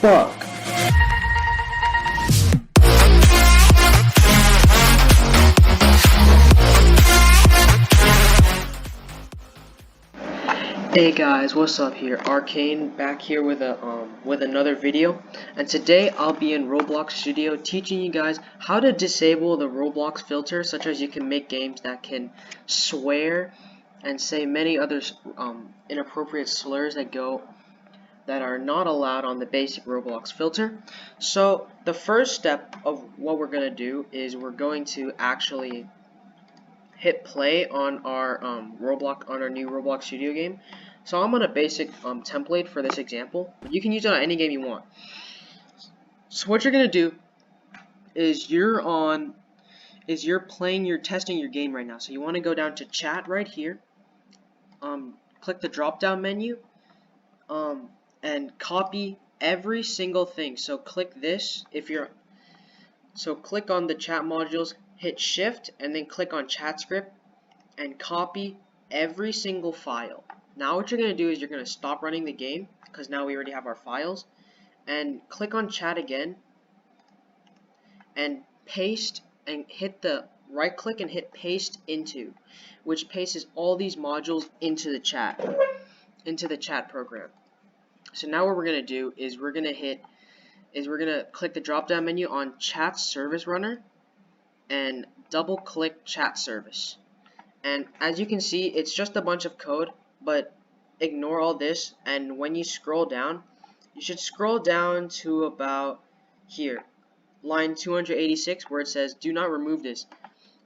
fuck? Hey guys, what's up here? Arcane back here with another video, and today I'll be in Roblox Studio teaching you guys how to disable the Roblox filter, such as you can make games that can swear and say many other inappropriate slurs that are not allowed on the basic Roblox filter. So the first step of what we're gonna do is we're going to actually hit play on our new Roblox Studio game. So I'm on a basic template for this example, but you can use it on any game you want. So what you're gonna do is you're testing your game right now. So you want to go down to chat right here, click the drop down menu, and copy every single thing. So click this click on the chat modules, hit shift, and then click on chat script and copy every single file. Now what you're going to do is you're going to stop running the game, because now we already have our files, and click on chat again and paste, and hit the right click and hit paste into, which pastes all these modules into the chat program. So now what we're going to do is we're going to click the drop down menu on chat service runner and double click chat service. And as you can see, it's just a bunch of code, but ignore all this, and when you scroll down, you should scroll down to about here, line 286, where it says do not remove this.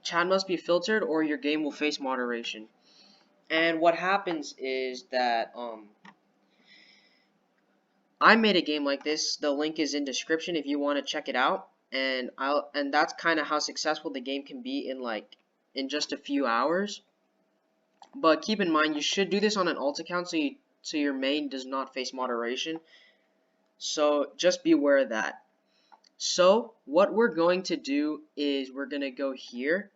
Chat must be filtered or your game will face moderation. And what happens is that I made a game like this. The link is in description if you want to check it out, and that's kind of how successful the game can be in just a few hours. But keep in mind, you should do this on an alt account so your main does not face moderation. So just be aware of that. So what we're going to do is we're going to go here,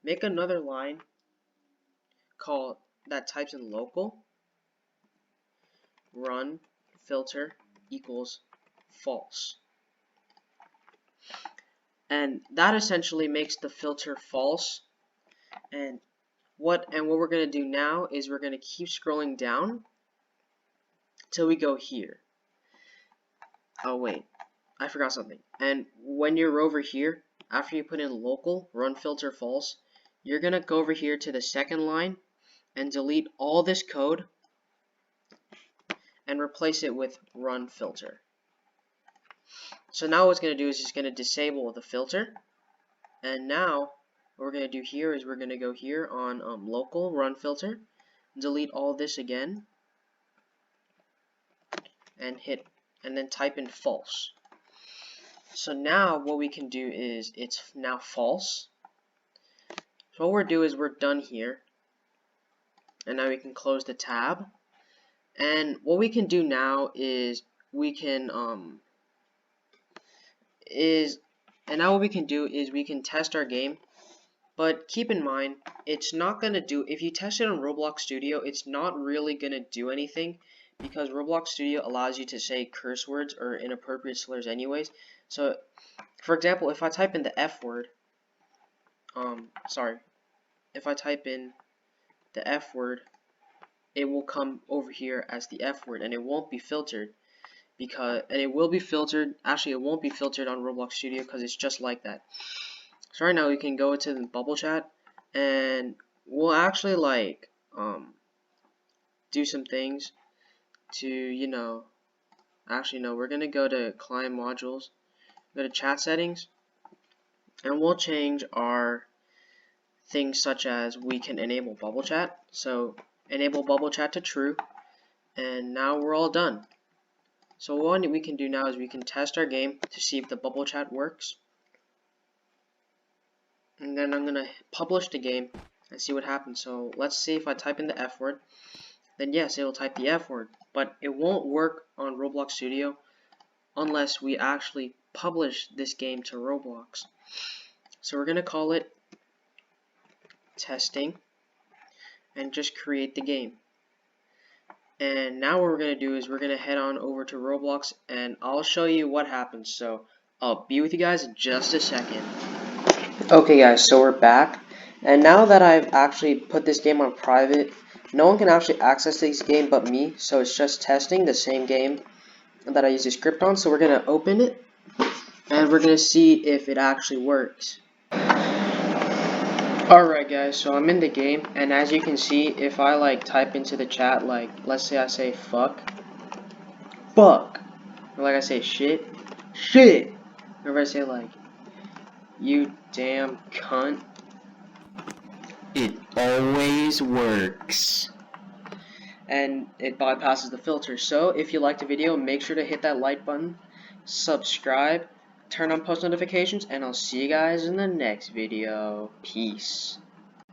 make another line that types in local run filter equals false. And that essentially makes the filter false. And what we're going to do now is we're going to keep scrolling down till we go here. Oh wait, I forgot something. And when you're over here, after you put in local run filter false, you're going to go over here to the second line and delete all this code and replace it with run filter. So now what it's going to do is it's going to disable the filter. And now what we're going to do here is we're going to go here on local run filter, delete all this again, and then type in false. So now what we can do is it's now false. So what we're do is we're done here, and now we can close the tab. And what we can do now is we can test our game. But keep in mind, it's not going to do, if you test it on Roblox Studio, it's not really going to do anything, because Roblox Studio allows you to say curse words or inappropriate slurs anyways. So, for example, if I type in the F word, if I type in the F word, it will come over here as the F word, and it won't be filtered, and it will be filtered, actually it won't be filtered on Roblox Studio because it's just like that. So right now we can go to the bubble chat, and we'll actually do some things to, actually no, we're gonna go to client modules, go to chat settings, and we'll change our things such as we can enable bubble chat. So enable bubble chat to true, and now we're all done. So what we can do now is we can test our game to see if the bubble chat works. And then I'm going to publish the game and see what happens. So let's see if I type in the F word. Then yes, it will type the F word. But it won't work on Roblox Studio unless we actually publish this game to Roblox. So we're going to call it testing and just create the game. And now what we're going to do is we're going to head on over to Roblox and I'll show you what happens. So I'll be with you guys in just a second. Okay guys, so we're back. And now that I've actually put this game on private, no one can actually access this game but me. So it's just testing the same game that I used the script on. So we're going to open it and we're going to see if it actually works. Alright guys, so I'm in the game, and as you can see, if I like type into the chat, like, let's say I say fuck, or like I say shit, or if I say like, you damn cunt, it always works. And it bypasses the filter. So if you liked the video, make sure to hit that like button, subscribe, turn on post notifications, and I'll see you guys in the next video. Peace.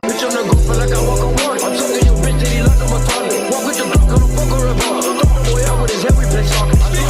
Bitch, I'm not good, like I walk on water. I'm talking your bitch, that he like I'm a toilet. Walk with the Glock on the fuck or a bar. Boy, out with his head, we play soccer.